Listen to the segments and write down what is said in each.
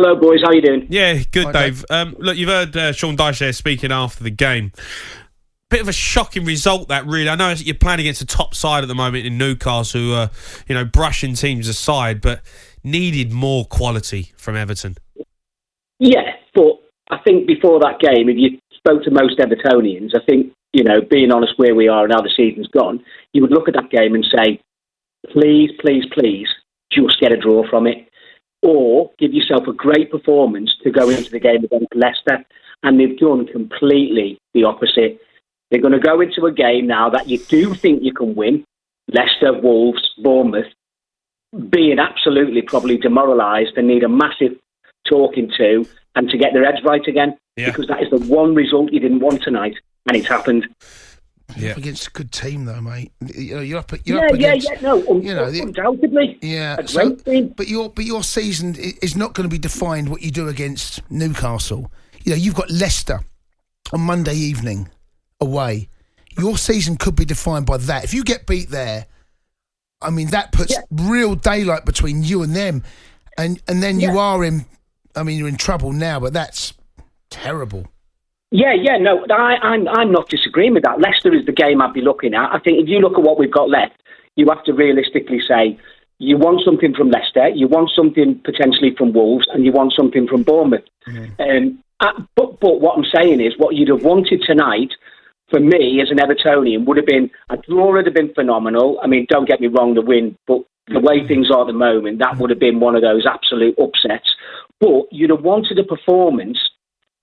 Hello, boys. How you doing? Yeah, good, Hi, Dave. Look, you've heard Sean Dyche there speaking after the game. Bit of a shocking result, that, really. I know you're playing against a top side at the moment in Newcastle, who are, brushing teams aside, but needed more quality from Everton. Yeah, but I think before that game, if you spoke to most Evertonians, I think, being honest where we are and how the season's gone, you would look at that game and say, please, please, please, just get a draw from it. Or give yourself a great performance to go into the game against Leicester. And they've done completely the opposite. They're going to go into a game now that you do think you can win. Leicester, Wolves, Bournemouth, being absolutely probably demoralised and need a massive talking to and to get their heads right again. Yeah. Because that is the one result you didn't want tonight, and it's happened. You're up against a good team, though, mate. You're up against. Undoubtedly. Yeah, a great team. But your season is not going to be defined what you do against Newcastle. You've got Leicester on Monday evening away. Your season could be defined by that. If you get beat there, I mean, that puts real daylight between you and them, and then you are in. I mean, you're in trouble now, but that's terrible. No, I'm not disagreeing with that. Leicester is the game I'd be looking at. I think if you look at what we've got left, you have to realistically say you want something from Leicester, you want something potentially from Wolves, and you want something from Bournemouth. Mm-hmm. But what I'm saying is what you'd have wanted tonight, for me as an Evertonian, would have been a draw would have been phenomenal. I mean, don't get me wrong, the win, but the way things are at the moment, that would have been one of those absolute upsets. But you'd have wanted a performance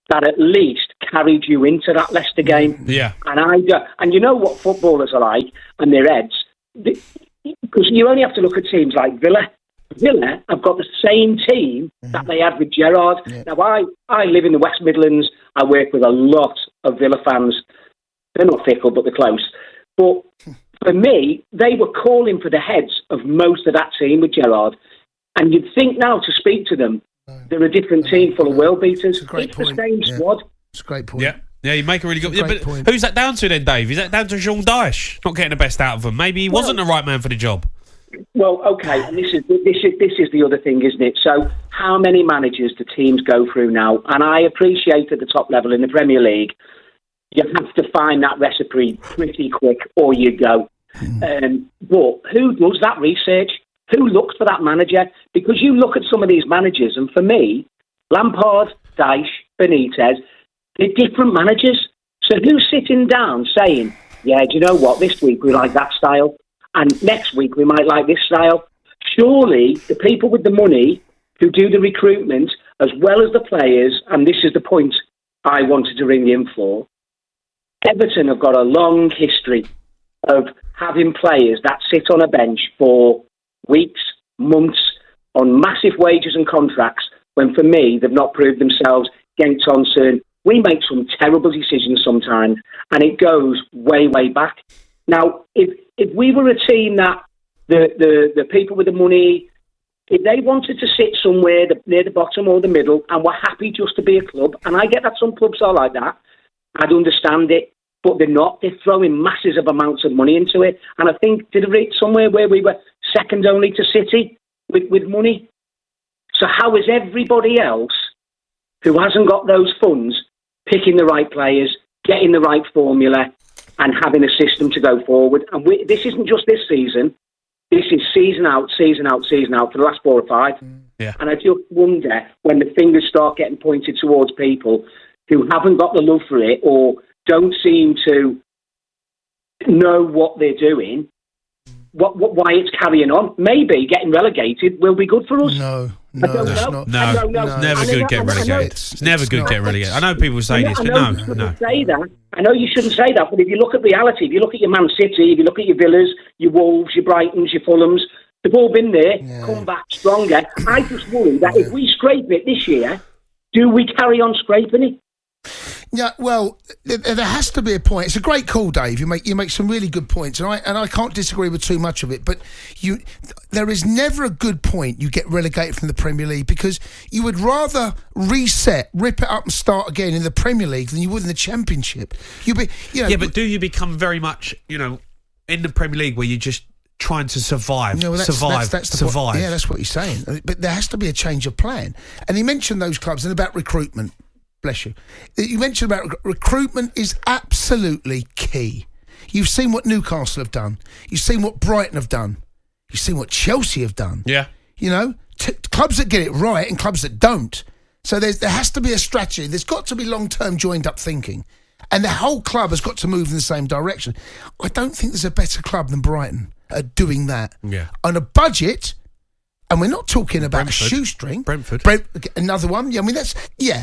that at least carried you into that Leicester game. Yeah. And you know what footballers are like and their heads, because you only have to look at teams like Villa. Villa have got the same team that they had with Gerrard. Yeah. Now, I live in the West Midlands. I work with a lot of Villa fans. They're not fickle, but they're close. But for me, they were calling for the heads of most of that team with Gerrard. And you'd think now to speak to them, they're a different team full of world beaters. It's the same squad. It's a great point. Yeah, you make a really good point. But who's that down to then, Dave? Is that down to Sean Dyche not getting the best out of them? Maybe he wasn't the right man for the job. Well, okay, and this is the other thing, isn't it? So how many managers do teams go through now? And I appreciate at the top level in the Premier League, you have to find that recipe pretty quick or you go. But who does that research? Who looks for that manager? Because you look at some of these managers, and for me, Lampard, Dyche, Benitez, they're different managers. So who's sitting down saying, yeah, do you know what, this week we like that style, and next week we might like this style? Surely the people with the money who do the recruitment, as well as the players, and this is the point I wanted to ring in for, Everton have got a long history of having players that sit on a bench for weeks, months, on massive wages and contracts, when for me, they've not proved themselves. Genk Tohnson, we make some terrible decisions sometimes, and it goes way, way back. Now, if we were a team that the people with the money, if they wanted to sit somewhere near the bottom or the middle and were happy just to be a club, and I get that some clubs are like that, I'd understand it. But they're not. They're throwing massive amounts of money into it. And I think, did I read somewhere where we were second only to City with money? So how is everybody else who hasn't got those funds picking the right players, getting the right formula, and having a system to go forward? And this isn't just this season. This is season out for the last 4 or 5. Yeah. And I just wonder when the fingers start getting pointed towards people who haven't got the love for it or don't seem to know what they're doing, why it's carrying on. Maybe getting relegated will be good for us. No, it's never good getting relegated. It's never good getting relegated. I know people say this, but no. Say that. I know you shouldn't say that, but if you look at reality, if you look at your Man City, if you look at your Villas, your Wolves, your Brightons, your Fulhams, they've all been there, come back stronger. I just worry that if we scrape it this year, do we carry on scraping it? Yeah, well, there has to be a point. It's a great call, Dave. You make some really good points, and I can't disagree with too much of it. But there is never a good point you get relegated from the Premier League, because you would rather reset, rip it up, and start again in the Premier League than you would in the Championship. But do you become very much, in the Premier League where you just trying to survive. No, well, survive. That's the survive. Point. Yeah, that's what he's saying. But there has to be a change of plan. And he mentioned those clubs and about recruitment. Bless you. You mentioned about recruitment is absolutely key. You've seen what Newcastle have done. You've seen what Brighton have done. You've seen what Chelsea have done. Yeah. You know, clubs that get it right and clubs that don't. So there has to be a strategy. There's got to be long-term joined-up thinking. And the whole club has got to move in the same direction. I don't think there's a better club than Brighton at doing that. Yeah. On a budget, and we're not talking about Brentford. a shoestring. Brentford. Another one. Yeah,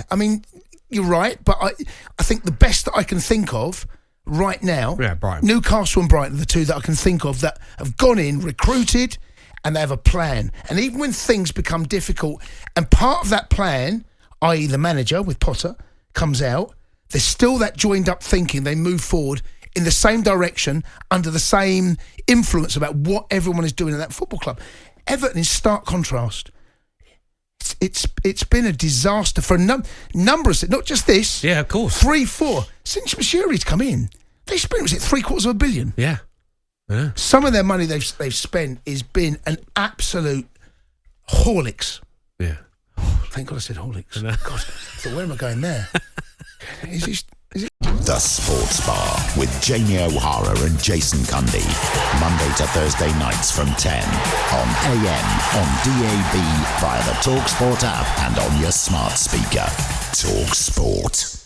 I mean, you're right. But I think the best that I can think of right now, Brighton. Newcastle and Brighton are the two that I can think of that have gone in, recruited, and they have a plan. And even when things become difficult, and part of that plan, i.e. the manager with Potter, comes out, there's still that joined-up thinking. They move forward in the same direction under the same influence about what everyone is doing in that football club. Everton is stark contrast. It's been a disaster for a number of, not just this. Yeah, of course. 3, 4. Since Mashiri's come in, they spent, was it $750 million? Yeah. Some of their money they've spent has been an absolute Horlicks. Yeah. Thank God I said Horlicks. God, I thought, where am I going there? Is it? The Sports Bar with Jamie O'Hara and Jason Cundy. Monday to Thursday nights from 10 on AM, on DAB, via the talkSPORT app and on your smart speaker. talkSPORT.